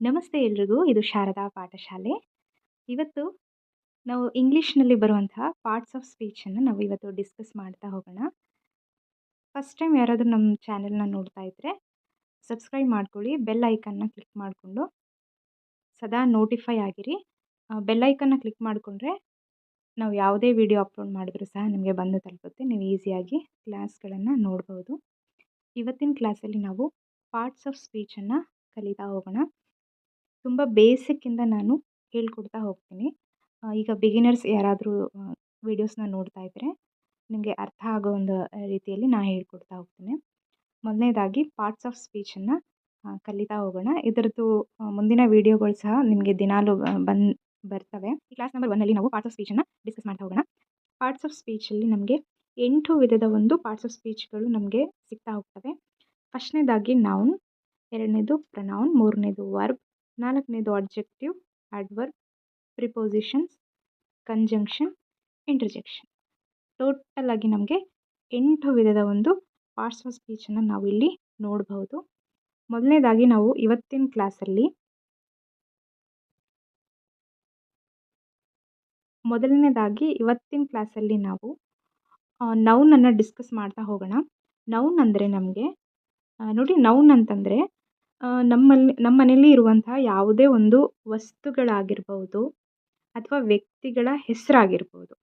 ನಮಸ್ತೆ ಎಲ್ರಿಗೂ. ಇದು ಶಾರದಾ ಪಾಠಶಾಲೆ. ಇವತ್ತು ನಾವು ಇಂಗ್ಲೀಷ್‌ನಲ್ಲಿ ಬರುವಂತಹ ಪಾರ್ಟ್ಸ್ ಆಫ್ ಸ್ಪೀಚನ್ನು ನಾವು ಇವತ್ತು ಡಿಸ್ಕಸ್ ಮಾಡ್ತಾ ಹೋಗೋಣ. ಫಸ್ಟ್ ಟೈಮ್ ಯಾರಾದರೂ ನಮ್ಮ ಚಾನೆಲ್‌ನ ನೋಡ್ತಾ ಇದ್ದರೆ ಸಬ್ಸ್ಕ್ರೈಬ್ ಮಾಡ್ಕೊಳ್ಳಿ. ಬೆಲ್ ಐಕನ್ನ ಕ್ಲಿಕ್ ಮಾಡಿಕೊಂಡು ಸದಾ ನೋಟಿಫೈ ಆಗಿರಿ. ಬೆಲ್ ಐಕನ್ನ ಕ್ಲಿಕ್ ಮಾಡಿಕೊಂಡ್ರೆ ನಾವು ಯಾವುದೇ ವಿಡಿಯೋ ಅಪ್ಲೋಡ್ ಮಾಡಿದ್ರೂ ಸಹ ನಿಮಗೆ ಬಂದು ತಲುಪುತ್ತೆ. ನೀವು ಈಸಿಯಾಗಿ ಕ್ಲಾಸ್ಗಳನ್ನು ನೋಡ್ಬೋದು. ಇವತ್ತಿನ ಕ್ಲಾಸಲ್ಲಿ ನಾವು ಪಾರ್ಟ್ಸ್ ಆಫ್ ಸ್ಪೀಚನ್ನು ಕಲಿತಾ ಹೋಗೋಣ. ತುಂಬ ಬೇಸಿಕ್ಕಿಂದ ನಾನು ಹೇಳ್ಕೊಡ್ತಾ ಹೋಗ್ತೀನಿ. ಈಗ ಬಿಗಿನರ್ಸ್ ಯಾರಾದರೂ ವೀಡಿಯೋಸ್ನ ನೋಡ್ತಾ ಇದ್ದರೆ ನಿಮಗೆ ಅರ್ಥ ಆಗೋ ಒಂದು ರೀತಿಯಲ್ಲಿ ನಾನು ಹೇಳ್ಕೊಡ್ತಾ ಹೋಗ್ತೀನಿ. ಮೊದಲನೇದಾಗಿ ಪಾರ್ಟ್ಸ್ ಆಫ್ ಸ್ಪೀಚನ್ನು ಕಲಿತಾ ಹೋಗೋಣ. ಇದರದ್ದು ಮುಂದಿನ ವೀಡಿಯೋಗಳು ಸಹ ನಿಮಗೆ ದಿನಾಲೂ ಬರ್ತವೆ. ಈ ಕ್ಲಾಸ್ ನಂಬರ್ 1 ನಾವು ಪಾರ್ಟ್ಸ್ ಆಫ್ ಸ್ಪೀಚನ್ನು ಡಿಸ್ಕಸ್ ಮಾಡ್ತಾ ಹೋಗೋಣ. ಪಾರ್ಟ್ಸ್ ಆಫ್ ಸ್ಪೀಚಲ್ಲಿ ನಮಗೆ 8 ವಿಧದ ಪಾರ್ಟ್ಸ್ ಆಫ್ ಸ್ಪೀಚ್ಗಳು ನಮಗೆ ಸಿಗ್ತಾ ಹೋಗ್ತವೆ. ಫಸ್ಟ್ನೇದಾಗಿ ನೌನ್, ಎರಡನೇದು ಪ್ರನೌನ್, ಮೂರನೇದು ವರ್ಬ್, ನಾಲ್ಕನೇದು adjective, adverb, prepositions, conjunction, interjection. Total ಆಗಿ ನಮಗೆ 8 ವಿಧದ ಪಾರ್ಟ್ಸ್ ಆಫ್ ಸ್ಪೀಚನ್ನು ನಾವು ಇಲ್ಲಿ ನೋಡಬಹುದು. ಮೊದಲನೇದಾಗಿ ನಾವು ಇವತ್ತಿನ ಕ್ಲಾಸಲ್ಲಿ ನಾವು ನೌನನ್ನು ಡಿಸ್ಕಸ್ ಮಾಡ್ತಾ ಹೋಗೋಣ. ನೌನ್ ಅಂದರೆ ನಮಗೆ ನೋಡಿ, ನೌನ್ ಅಂತಂದರೆ ನಮ್ಮ ಮನೆಯಲ್ಲಿ ಇರುವಂತಹ ಯಾವುದೇ ಒಂದು ವಸ್ತುಗಳಾಗಿರ್ಬೋದು ಅಥವಾ ವ್ಯಕ್ತಿಗಳ ಹೆಸರಾಗಿರ್ಬೋದು.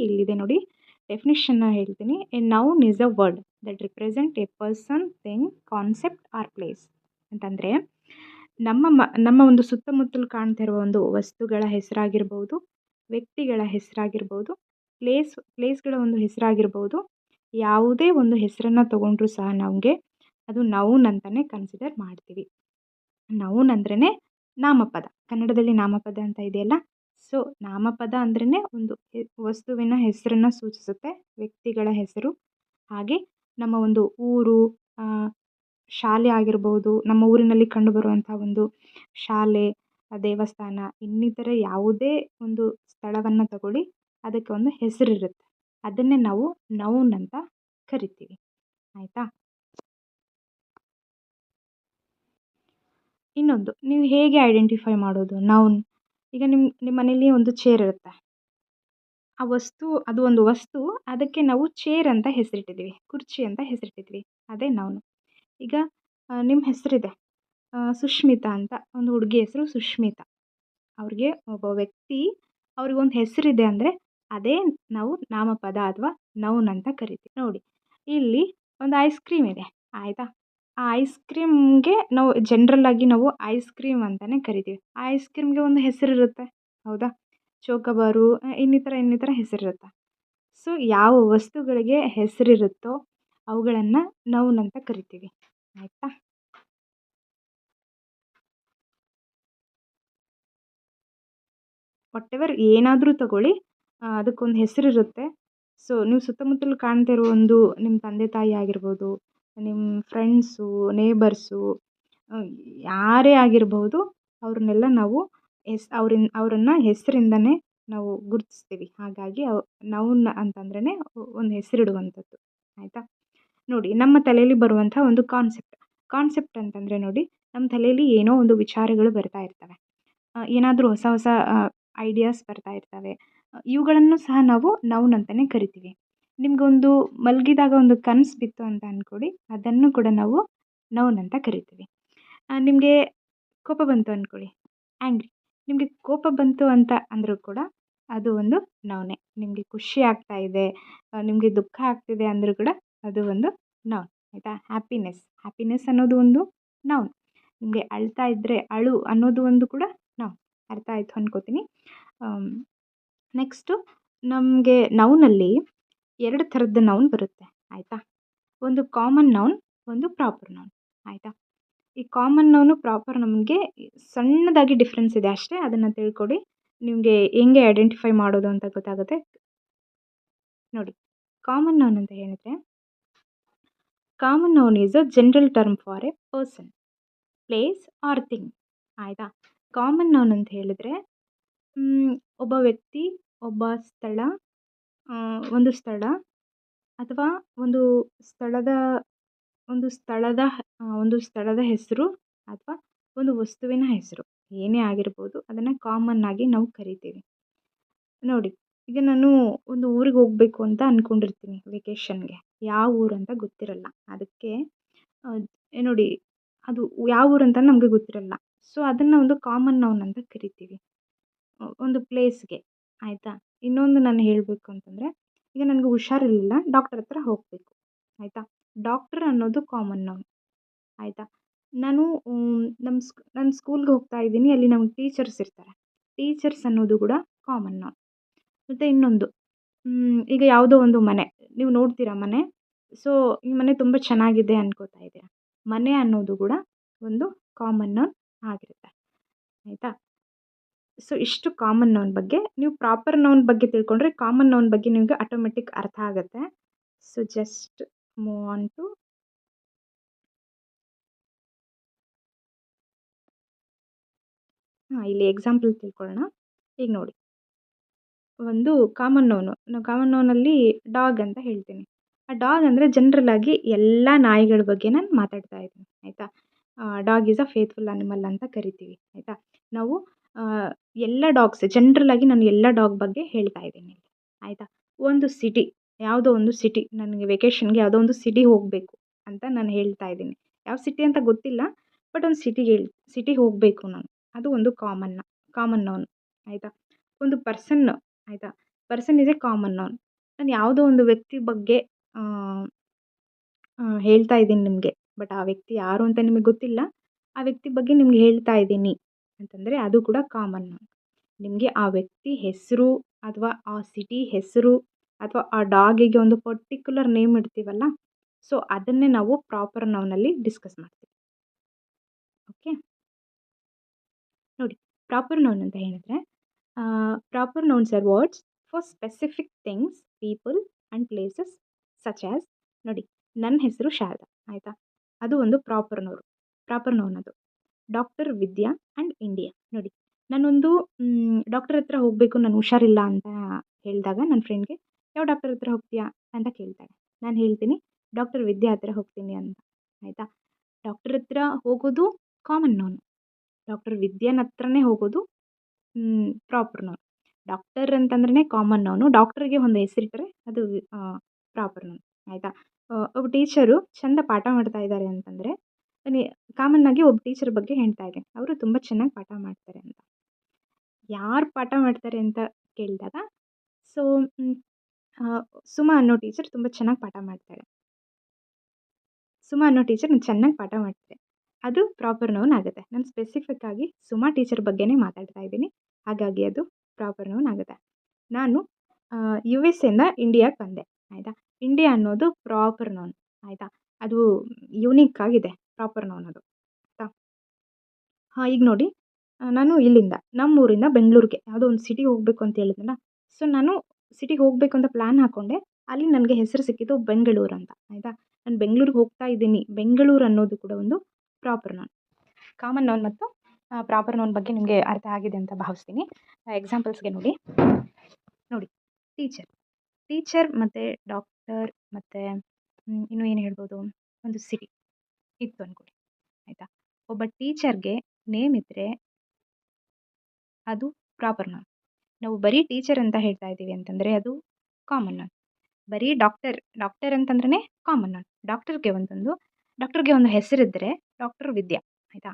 ಇಲ್ಲಿದೆ ನೋಡಿ, ಡೆಫಿನಿಷನ್ನ ಹೇಳ್ತೀನಿ. A noun is a word that represent a person, thing, concept or place. ಅಂತಂದರೆ ನಮ್ಮ ಒಂದು ಸುತ್ತಮುತ್ತಲು ಕಾಣ್ತಾ ಇರುವ ವಸ್ತುಗಳ ಹೆಸರಾಗಿರ್ಬೋದು, ವ್ಯಕ್ತಿಗಳ ಹೆಸರಾಗಿರ್ಬೋದು, ಪ್ಲೇಸ್ಗಳ ಹೆಸರಾಗಿರ್ಬೋದು. ಯಾವುದೇ ಒಂದು ಹೆಸರನ್ನು ತಗೊಂಡ್ರೂ ಸಹ ನಮಗೆ ಅದು ನೌನ್ ಅಂತಲೇ ಕನ್ಸಿಡರ್ ಮಾಡ್ತೀವಿ. ನೌನ್ ಅಂದ್ರೇ ನಾಮಪದ. ಕನ್ನಡದಲ್ಲಿ ನಾಮಪದ ಅಂತ ಇದೆಯಲ್ಲ, ಸೊ ನಾಮಪದ ಅಂದ್ರೇ ಒಂದು ವಸ್ತುವಿನ ಹೆಸರನ್ನು ಸೂಚಿಸುತ್ತೆ, ವ್ಯಕ್ತಿಗಳ ಹೆಸರು. ಹಾಗೆ ನಮ್ಮ ಒಂದು ಊರು, ಶಾಲೆ ಆಗಿರ್ಬೋದು, ನಮ್ಮ ಊರಿನಲ್ಲಿ ಕಂಡುಬರುವಂಥ ಶಾಲೆ, ದೇವಸ್ಥಾನ, ಇನ್ನಿತರ ಯಾವುದೇ ಒಂದು ಸ್ಥಳವನ್ನು ತಗೊಳ್ಳಿ, ಅದಕ್ಕೆ ಒಂದು ಹೆಸರಿರುತ್ತೆ. ಅದನ್ನೇ ನಾವು ನೌನ್ ಅಂತ ಕರಿತೀವಿ. ಆಯಿತಾ? ಇನ್ನೊಂದು, ನೀವು ಹೇಗೆ ಐಡೆಂಟಿಫೈ ಮಾಡೋದು ನೌನ್? ಈಗ ನಿಮ್ಮ ಮನೇಲಿ ಒಂದು ಚೇರ್ ಇರುತ್ತೆ. ಅದು ಒಂದು ವಸ್ತು, ಅದಕ್ಕೆ ನಾವು ಚೇರ್ ಅಂತ ಹೆಸರಿಟ್ಟಿದ್ದೀವಿ, ಕುರ್ಚಿ ಅಂತ ಹೆಸರಿಟ್ಟಿದ್ವಿ, ಅದೇ ನೌನು. ಈಗ ನಿಮ್ಮ ಹೆಸರಿದೆ, ಸುಷ್ಮಿತಾ ಅಂತ, ಒಂದು ಹುಡುಗಿ ಹೆಸರು ಸುಷ್ಮಿತಾ. ಅವ್ರಿಗೆ ಒಬ್ಬ ವ್ಯಕ್ತಿ, ಅವ್ರಿಗೊಂದು ಹೆಸರಿದೆ ಅಂದರೆ ಅದೇ ನಾವು ನಾಮಪದ ಅಥವಾ ನೌನ್ ಅಂತ ಕರಿತೀವಿ. ನೋಡಿ, ಇಲ್ಲಿ ಒಂದು ಐಸ್ ಕ್ರೀಮ್ ಇದೆ, ಆಯಿತಾ? ಆ ಐಸ್ ಕ್ರೀಮ್ಗೆ ನಾವು ಜನರಲ್ಲಾಗಿ ಐಸ್ ಕ್ರೀಮ್ ಅಂತಲೇ ಕರಿತೀವಿ. ಆ ಐಸ್ ಕ್ರೀಮ್ಗೆ ಒಂದು ಹೆಸರಿರುತ್ತೆ, ಹೌದಾ? ಚೋಕಬಾರು, ಇನ್ನಿತರ ಹೆಸರಿರುತ್ತೆ. ಸೊ ಯಾವ ವಸ್ತುಗಳಿಗೆ ಹೆಸರಿರುತ್ತೋ ಅವುಗಳನ್ನು ನೌನ್ ಅಂತ ಕರಿತೀವಿ. ಆಯಿತಾ? ವಾಟೆವರ್ ಏನಾದರೂ ತಗೊಳ್ಳಿ, ಅದಕ್ಕೊಂದು ಹೆಸರಿರುತ್ತೆ. ಸೊ ನೀವು ಸುತ್ತಮುತ್ತಲು ಕಾಣ್ತಾ ಇರೋ ನಿಮ್ಮ ತಂದೆ ತಾಯಿ ಆಗಿರ್ಬೋದು, ನಿಮ್ಮ ಫ್ರೆಂಡ್ಸು, ನೇಬರ್ಸು, ಯಾರೇ ಆಗಿರ್ಬೋದು, ಅವ್ರನ್ನೆಲ್ಲ ನಾವು ಅವರನ್ನು ಹೆಸರಿಂದನೇ ನಾವು ಗುರುತಿಸ್ತೀವಿ. ಹಾಗಾಗಿ ನೌನ್ ಅಂತಂದ್ರೇ ಒಂದು ಹೆಸರಿಡುವಂಥದ್ದು. ಆಯಿತಾ? ನೋಡಿ, ನಮ್ಮ ತಲೆಯಲ್ಲಿ ಬರುವಂಥ ಒಂದು ಕಾನ್ಸೆಪ್ಟ್ ಅಂತಂದರೆ ನೋಡಿ, ನಮ್ಮ ತಲೆಯಲ್ಲಿ ಏನೋ ಒಂದು ವಿಚಾರಗಳು ಬರ್ತಾ ಇರ್ತವೆ, ಏನಾದರೂ ಹೊಸ ಹೊಸ ಐಡಿಯಾಸ್ ಬರ್ತಾ ಇರ್ತವೆ. ಇವುಗಳನ್ನು ಸಹ ನಾವು ನೌನ್ ಅಂತಲೇ ಕರಿತೀವಿ. ನಿಮಗೊಂದು ಮಲಗಿದಾಗ ಒಂದು ಕನಸು ಬಿತ್ತು ಅಂತ ಅಂದ್ಕೊಳ್ಳಿ, ಅದನ್ನು ಕೂಡ ನಾವು ನೌನ್ ಅಂತ ಕರಿತೀವಿ. ನಿಮಗೆ ಕೋಪ ಬಂತು ಅಂದ್ಕೊಳ್ಳಿ, ಆ್ಯಂಗ್ರಿ. ನಿಮಗೆ ಕೋಪ ಬಂತು ಅಂತ ಅಂದರೂ ಕೂಡ ಅದು ಒಂದು ನೌನೇ. ನಿಮಗೆ ಖುಷಿ ಆಗ್ತಾ ಇದೆ, ನಿಮಗೆ ದುಃಖ ಆಗ್ತಿದೆ ಅಂದರೂ ಕೂಡ ಅದು ಒಂದು ನೌನ್. ಆಯಿತಾ? ಹ್ಯಾಪಿನೆಸ್ ಅನ್ನೋದು ಒಂದು ನೌನ್. ನಿಮಗೆ ಅಳ್ತಾ ಇದ್ದರೆ ಅಳು ಅನ್ನೋದು ಒಂದು ಕೂಡ ನೌನ್. ಅರ್ಥ ಆಯಿತು ಅಂದ್ಕೋತೀನಿ. ನೆಕ್ಸ್ಟು, ನಮಗೆ ನೌನಲ್ಲಿ 2 ಥರದ ನೌನ್ ಬರುತ್ತೆ. ಆಯಿತಾ? ಒಂದು ಕಾಮನ್ ನೌನ್, ಒಂದು ಪ್ರಾಪರ್ ನೌನ್. ಆಯಿತಾ? ಈ ಕಾಮನ್ ನೌನು, ಪ್ರಾಪರ್ ನೌನ್ಗೆ ಸಣ್ಣದಾಗಿ ಡಿಫ್ರೆನ್ಸ್ ಇದೆ ಅಷ್ಟೇ. ಅದನ್ನು ತಿಳ್ಕೊಳ್ಳಿ, ನಿಮಗೆ ಹೆಂಗೆ ಐಡೆಂಟಿಫೈ ಮಾಡೋದು ಅಂತ ಗೊತ್ತಾಗುತ್ತೆ. ನೋಡಿ, ಕಾಮನ್ ನೌನ್ ಅಂತ ಹೇಳಿದ್ರೆ, common noun is a general term for A person, place R thing. ಆಯಿತಾ? ಕಾಮನ್ ನೌನ್ ಅಂತ ಹೇಳಿದ್ರೆ ಒಬ್ಬ ವ್ಯಕ್ತಿ, ಒಬ್ಬ ಸ್ಥಳ, ಒಂದು ಸ್ಥಳ ಅಥವಾ ಒಂದು ಸ್ಥಳದ ಹೆಸರು ಅಥವಾ ಒಂದು ವಸ್ತುವಿನ ಹೆಸರು ಏನೇ ಆಗಿರ್ಬೋದು ಅದನ್ನು ಕಾಮನ್ ಆಗಿ ನಾವು ಕರಿತೀವಿ. ನೋಡಿ, ಈಗ ನಾನು ಒಂದು ಊರಿಗೆ ಹೋಗಬೇಕು ಅಂತ ಅಂದ್ಕೊಂಡಿರ್ತೀನಿ ವೆಕೇಷನ್ಗೆ. ಯಾವ ಊರು ಅಂತ ಗೊತ್ತಿರಲ್ಲ. ಅದಕ್ಕೆ ನೋಡಿ, ಅದು ಯಾವ ಊರು ಅಂತ ನಮಗೆ ಗೊತ್ತಿರಲ್ಲ. ಸೊ ಅದನ್ನು ಒಂದು ಕಾಮನ್ ನೌನ್ ಅಂತ ಕರಿತೀವಿ ಒಂದು ಪ್ಲೇಸ್ಗೆ, ಆಯಿತಾ? ಇನ್ನೊಂದು ನಾನು ಹೇಳಬೇಕು ಅಂತಂದರೆ, ಈಗ ನನಗೆ ಹುಷಾರಿರಲಿಲ್ಲ, ಡಾಕ್ಟರ್ ಹತ್ರ ಹೋಗಬೇಕು, ಆಯಿತಾ? ಡಾಕ್ಟರ್ ಅನ್ನೋದು ಕಾಮನ್ ನೌನ್, ಆಯಿತಾ? ನಾನು ನಾನು ಸ್ಕೂಲ್ಗೆ ಹೋಗ್ತಾ ಇದ್ದೀನಿ, ಅಲ್ಲಿ ನಮ್ಗೆ ಟೀಚರ್ಸ್ ಇರ್ತಾರೆ. ಟೀಚರ್ಸ್ ಅನ್ನೋದು ಕೂಡ ಕಾಮನ್ ನೌನ್. ಮತ್ತು ಇನ್ನೊಂದು, ಈಗ ಯಾವುದೋ ಒಂದು ಮನೆ ನೀವು ನೋಡ್ತೀರಾ ಮನೆ. ಸೊ ಈ ಮನೆ ತುಂಬ ಚೆನ್ನಾಗಿದೆ ಅನ್ಕೋತಾ ಇದ್ದೀರಾ. ಮನೆ ಅನ್ನೋದು ಕೂಡ ಒಂದು ಕಾಮನ್ ನೌನ್ ಆಗಿರುತ್ತೆ, ಆಯಿತಾ? ಸೊ ಇಷ್ಟು ಕಾಮನ್ ನೌನ್ ಬಗ್ಗೆ. ನೀವು ಪ್ರಾಪರ್ ನೌನ್ ಬಗ್ಗೆ ತಿಳ್ಕೊಂಡ್ರೆ ಕಾಮನ್ ನೌನ್ ಬಗ್ಗೆ ನಿಮಗೆ ಆಟೋಮೆಟಿಕ್ ಅರ್ಥ ಆಗುತ್ತೆ. So just move on to ಇಲ್ಲಿ ಎಕ್ಸಾಂಪಲ್ ತಿಳ್ಕೊಳ್ಳೋಣ. ಈಗ ನೋಡಿ, ಒಂದು ಕಾಮನ್ ನೌನು, ಕಾಮನ್ ನೌನಲ್ಲಿ ಡಾಗ್ ಅಂತ ಹೇಳ್ತೀನಿ. ಆ ಡಾಗ್ ಅಂದರೆ ಜನರಲ್ ಆಗಿ ಎಲ್ಲ ನಾಯಿಗಳ ಬಗ್ಗೆ ನಾನು ಮಾತಾಡ್ತಾ ಇದ್ದೀನಿ, ಆಯಿತಾ? Dog is a faithful animal ಅಂತ ಕರಿತೀವಿ, ಆಯಿತಾ? ನಾವು ಎಲ್ಲ ಡಾಗ್ಸ್ ಜನರಲ್ ಆಗಿ ನಾನು ಎಲ್ಲ ಡಾಗ್ ಬಗ್ಗೆ ಹೇಳ್ತಾ ಇದ್ದೀನಿ, ಆಯಿತಾ? ಒಂದು ಸಿಟಿ, ಯಾವುದೋ ಒಂದು ಸಿಟಿ, ನನಗೆ ವೆಕೇಷನ್ಗೆ ಯಾವುದೋ ಒಂದು ಸಿಟಿ ಹೋಗಬೇಕು ಅಂತ ನಾನು ಹೇಳ್ತಾ ಇದ್ದೀನಿ. ಯಾವ ಸಿಟಿ ಅಂತ ಗೊತ್ತಿಲ್ಲ, ಬಟ್ ಒಂದು ಸಿಟಿಗೆ ಹೋಗಬೇಕು ನಾನು, ಅದು ಒಂದು ಕಾಮನ್ ನೌನ್, ಆಯಿತಾ? ಒಂದು ಪರ್ಸನ್, ಆಯಿತಾ? Person is A common noun. ನಾನು ಯಾವುದೋ ಒಂದು ವ್ಯಕ್ತಿ ಬಗ್ಗೆ ಹೇಳ್ತಾ ಇದ್ದೀನಿ ನಿಮಗೆ, ಬಟ್ ಆ ವ್ಯಕ್ತಿ ಯಾರು ಅಂತ ನಿಮಗೆ ಗೊತ್ತಿಲ್ಲ. ಆ ವ್ಯಕ್ತಿ ಬಗ್ಗೆ ನಿಮ್ಗೆ ಹೇಳ್ತಾ ಇದ್ದೀನಿ ಅಂತಂದರೆ ಅದು ಕೂಡ ಕಾಮನ್ ನೌನ್. ನಿಮಗೆ ಆ ವ್ಯಕ್ತಿ ಹೆಸರು ಅಥವಾ ಆ ಸಿಟಿ ಹೆಸರು ಅಥವಾ ಆ ಡಾಗಿಗೆ ಒಂದು ಪರ್ಟಿಕ್ಯುಲರ್ ನೇಮ್ ಇಡ್ತೀವಲ್ಲ, ಸೊ ಅದನ್ನೇ ನಾವು ಪ್ರಾಪರ್ ನೌನಲ್ಲಿ ಡಿಸ್ಕಸ್ ಮಾಡ್ತೀವಿ. ಓಕೆ, ನೋಡಿ, ಪ್ರಾಪರ್ ನೌನ್ ಅಂತ ಹೇಳಿದ್ರೆ proper nouns or words for specific things, people and places such as. ನೋಡಿ, ನನ್ನ ಹೆಸರು ಶಾರದಾ, ಆಯಿತಾ? ಅದು ಒಂದು ಪ್ರಾಪರ್ ನೌನ್ ಅದು. Doctor Vidya and India. ನೋಡಿ, ನಾನೊಂದು ಡಾಕ್ಟರ್ ಹತ್ರ ಹೋಗಬೇಕು, ನಾನು ಹುಷಾರಿಲ್ಲ ಅಂತ ಹೇಳಿದಾಗ ನನ್ನ ಫ್ರೆಂಡ್ಗೆ ಯಾವ ಡಾಕ್ಟರ್ ಹತ್ರ ಹೋಗ್ತೀಯಾ ಅಂತ ಕೇಳ್ತಾಳೆ. ನಾನು ಹೇಳ್ತೀನಿ ಡಾಕ್ಟರ್ ವಿದ್ಯಾ ಹತ್ರ ಹೋಗ್ತೀನಿ ಅಂತ, ಆಯಿತಾ? ಡಾಕ್ಟರ್ ಹತ್ರ ಹೋಗೋದು ಕಾಮನ್ ನೌನ್, ಡಾಕ್ಟರ್ ವಿದ್ಯಾನ ಹತ್ರನೇ ಹೋಗೋದು ಪ್ರಾಪರ್ ನೌನ್. ಡಾಕ್ಟರ್ ಅಂತಂದ್ರೆ ಕಾಮನ್ ನೌನು, ಡಾಕ್ಟರ್ಗೆ ಒಂದು ಹೆಸರಿಟ್ಟರೆ ಅದು ಪ್ರಾಪರ್ ನೌನ್, ಆಯಿತಾ? ಒಬ್ಬ ಟೀಚರು ಚೆಂದ ಪಾಠ ಮಾಡ್ತಾ ಇದ್ದಾರೆ ಅಂತಂದರೆ ಕಾಮನ್ ಆಗಿ ಒಬ್ಬ ಟೀಚರ್ ಬಗ್ಗೆ ಹೇಳ್ತಾ ಇದ್ದೀನಿ, ಅವರು ತುಂಬ ಚೆನ್ನಾಗಿ ಪಾಠ ಮಾಡ್ತಾರೆ ಅಂತ. ಯಾರು ಪಾಠ ಮಾಡ್ತಾರೆ ಅಂತ ಕೇಳಿದಾಗ, ಸೊ ಸುಮಾ ಅನ್ನೋ ಟೀಚರ್ ತುಂಬ ಚೆನ್ನಾಗಿ ಪಾಠ ಮಾಡ್ತಾಳೆ. ಸುಮಾ ಅನ್ನೋ ಟೀಚರ್ ಚೆನ್ನಾಗಿ ಪಾಠ ಮಾಡ್ತಾರೆ, ಅದು ಪ್ರಾಪರ್ ನೌನ್ ಆಗುತ್ತೆ. ನಾನು ಸ್ಪೆಸಿಫಿಕ್ ಆಗಿ ಸುಮಾ ಟೀಚರ್ ಬಗ್ಗೆನೇ ಮಾತಾಡ್ತಾ ಇದ್ದೀನಿ, ಹಾಗಾಗಿ ಅದು ಪ್ರಾಪರ್ ನೌನ್ ಆಗುತ್ತೆ. ನಾನು US ಇಂದ ಇಂಡಿಯಾಗೆ ಬಂದೆ, ಆಯಿತಾ? ಇಂಡಿಯಾ ಅನ್ನೋದು ಪ್ರಾಪರ್ ನೌನ್, ಆಯಿತಾ? ಅದು ಯೂನಿಕ್ ಆಗಿದೆ, ಪ್ರಾಪರ್ ನೌನ್ ಅದು, ಆಯಿತಾ? ಈಗ ನೋಡಿ, ನಾನು ಇಲ್ಲಿಂದ ನಮ್ಮೂರಿಂದ ಬೆಂಗಳೂರಿಗೆ ಯಾವುದೋ ಒಂದು ಸಿಟಿಗೆ ಹೋಗಬೇಕು ಅಂತ ಹೇಳಿದ್ನಲ್ಲ, ಸೊ ನಾನು ಸಿಟಿಗೆ ಹೋಗಬೇಕು ಅಂತ ಪ್ಲ್ಯಾನ್ ಹಾಕ್ಕೊಂಡೆ. ಅಲ್ಲಿ ನನಗೆ ಹೆಸರು ಸಿಕ್ಕಿದ್ದು ಬೆಂಗಳೂರು ಅಂತ, ಆಯಿತಾ? ನಾನು ಬೆಂಗಳೂರಿಗೆ ಹೋಗ್ತಾ ಇದ್ದೀನಿ, ಬೆಂಗಳೂರು ಅನ್ನೋದು ಕೂಡ ಒಂದು ಪ್ರಾಪರ್ ನೌನ್. ಕಾಮನ್ ನೌನ್ ಮತ್ತು ಪ್ರಾಪರ್ ನೌನ್ ಬಗ್ಗೆ ನಿಮಗೆ ಅರ್ಥ ಆಗಿದೆ ಅಂತ ಭಾವಿಸ್ತೀನಿ. ಎಕ್ಸಾಂಪಲ್ಸ್ಗೆ ನೋಡಿ, ಟೀಚರ್ ಮತ್ತು ಡಾಕ್ಟರ್ ಮತ್ತು ಇನ್ನೂ ಏನು ಹೇಳ್ಬೋದು, ಒಂದು ಸಿಟಿ ಇತ್ತು ಅಂದ್ಕೊಳ್ಳಿ, ಆಯಿತಾ? ಒಬ್ಬ ಟೀಚರ್ಗೆ ನೇಮ್ ಇದ್ದರೆ ಅದು ಪ್ರಾಪರ್ ನೌನ್. ನಾವು ಬರೀ ಟೀಚರ್ ಅಂತ ಹೇಳ್ತಾ ಇದ್ದೀವಿ ಅಂತಂದರೆ ಅದು ಕಾಮನ್ ನೌನ್. ಬರೀ ಡಾಕ್ಟರ್ ಅಂತಂದ್ರೆ ಕಾಮನ್ ನೌನ್. ಡಾಕ್ಟರ್ಗೆ ಒಂದು ಹೆಸರಿದ್ದರೆ ಡಾಕ್ಟರ್ ವಿದ್ಯಾ, ಆಯಿತಾ?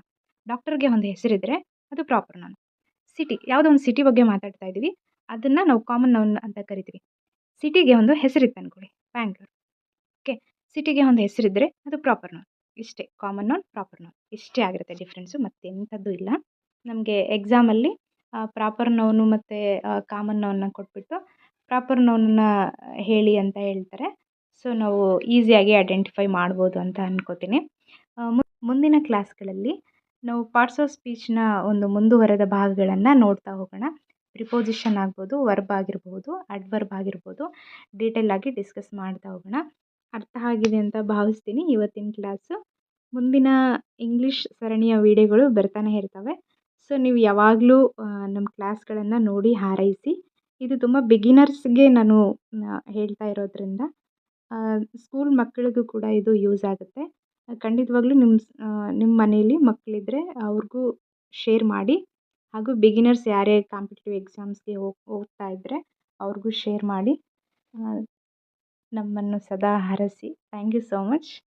ಡಾಕ್ಟರ್ಗೆ ಒಂದು ಹೆಸರಿದ್ದರೆ ಅದು ಪ್ರಾಪರ್ ನೌನ್. ಸಿಟಿ, ಯಾವುದೋ ಒಂದು ಸಿಟಿ ಬಗ್ಗೆ ಮಾತಾಡ್ತಾ ಇದ್ದೀವಿ, ಅದನ್ನು ನಾವು ಕಾಮನ್ ನೌನ್ ಅಂತ ಕರಿತೀವಿ. ಸಿಟಿಗೆ ಒಂದು ಹೆಸರಿತ್ತು ಅಂದ್ಕೊಳ್ಳಿ, ಬ್ಯಾಂಗ್ಳೂರು, ಓಕೆ? ಸಿಟಿಗೆ ಒಂದು ಹೆಸರಿದ್ದರೆ ಅದು ಪ್ರಾಪರ್ ನೌನ್. ಇಷ್ಟೇ, ಕಾಮನ್ ನೌನ್, ಪ್ರಾಪರ್ ನೌನ್, ಇಷ್ಟೇ ಆಗಿರುತ್ತೆ ಡಿಫ್ರೆನ್ಸು, ಮತ್ತೆಂಥದ್ದು ಇಲ್ಲ. ನಮಗೆ ಎಕ್ಸಾಮಲ್ಲಿ ಪ್ರಾಪರ್ ನೌನು ಮತ್ತು ಕಾಮನ್ ನೌನ್ನ ಕೊಟ್ಬಿಟ್ಟು ಪ್ರಾಪರ್ ನೌನ್ನ ಹೇಳಿ ಅಂತ ಹೇಳ್ತಾರೆ. ಸೊ ನಾವು ಈಸಿಯಾಗಿ ಐಡೆಂಟಿಫೈ ಮಾಡ್ಬೋದು ಅಂತ ಅಂದ್ಕೋತೀನಿ. ಮುಂದಿನ ಕ್ಲಾಸ್ಗಳಲ್ಲಿ ನಾವು ಪಾರ್ಟ್ಸ್ ಆಫ್ ಸ್ಪೀಚ್ನ ಒಂದು ಮುಂದುವರೆದ ಭಾಗಗಳನ್ನು ನೋಡ್ತಾ ಹೋಗೋಣ. ಪ್ರಿಪೋಸಿಷನ್ ಆಗ್ಬೋದು, ವರ್ಬ್ ಆಗಿರ್ಬೋದು, ಅಡ್ವರ್ಬ್ ಆಗಿರ್ಬೋದು, ಡೀಟೇಲ್ ಆಗಿ ಡಿಸ್ಕಸ್ ಮಾಡ್ತಾ ಹೋಗೋಣ. ಅರ್ಥ ಆಗಿದೆ ಅಂತ ಭಾವಿಸ್ತೀನಿ ಇವತ್ತಿನ ಕ್ಲಾಸು. ಮುಂದಿನ ಇಂಗ್ಲೀಷ್ ಸರಣಿಯ ವಿಡಿಯೋಗಳು ಬರ್ತಾನೆ ಇರ್ತವೆ. ಸೊ ನೀವು ಯಾವಾಗಲೂ ನಮ್ಮ ಕ್ಲಾಸ್ಗಳನ್ನು ನೋಡಿ ಹಾರೈಸಿ. ಇದು ತುಂಬ ಬಿಗಿನರ್ಸ್ಗೆ ನಾನು ಹೇಳ್ತಾ ಇರೋದ್ರಿಂದ ಸ್ಕೂಲ್ ಮಕ್ಕಳಿಗೂ ಕೂಡ ಇದು ಯೂಸ್ ಆಗುತ್ತೆ. ಖಂಡಿತವಾಗ್ಲೂ ನಿಮ್ಮ ಮನೇಲಿ ಮಕ್ಕಳಿದ್ರೆ ಅವ್ರಿಗೂ ಶೇರ್ ಮಾಡಿ. ಹಾಗೂ ಬಿಗಿನರ್ಸ್ ಯಾರೇ ಕಾಂಪಿಟೇಟಿವ್ ಎಕ್ಸಾಮ್ಸ್‌ಗೆ ಓದ್ತಾ ಇದ್ದರೆ ಅವ್ರಿಗೂ ಶೇರ್ ಮಾಡಿ. ನಮ್ಮನ್ನು ಸದಾ ಹರಸಿ. Thank you so much.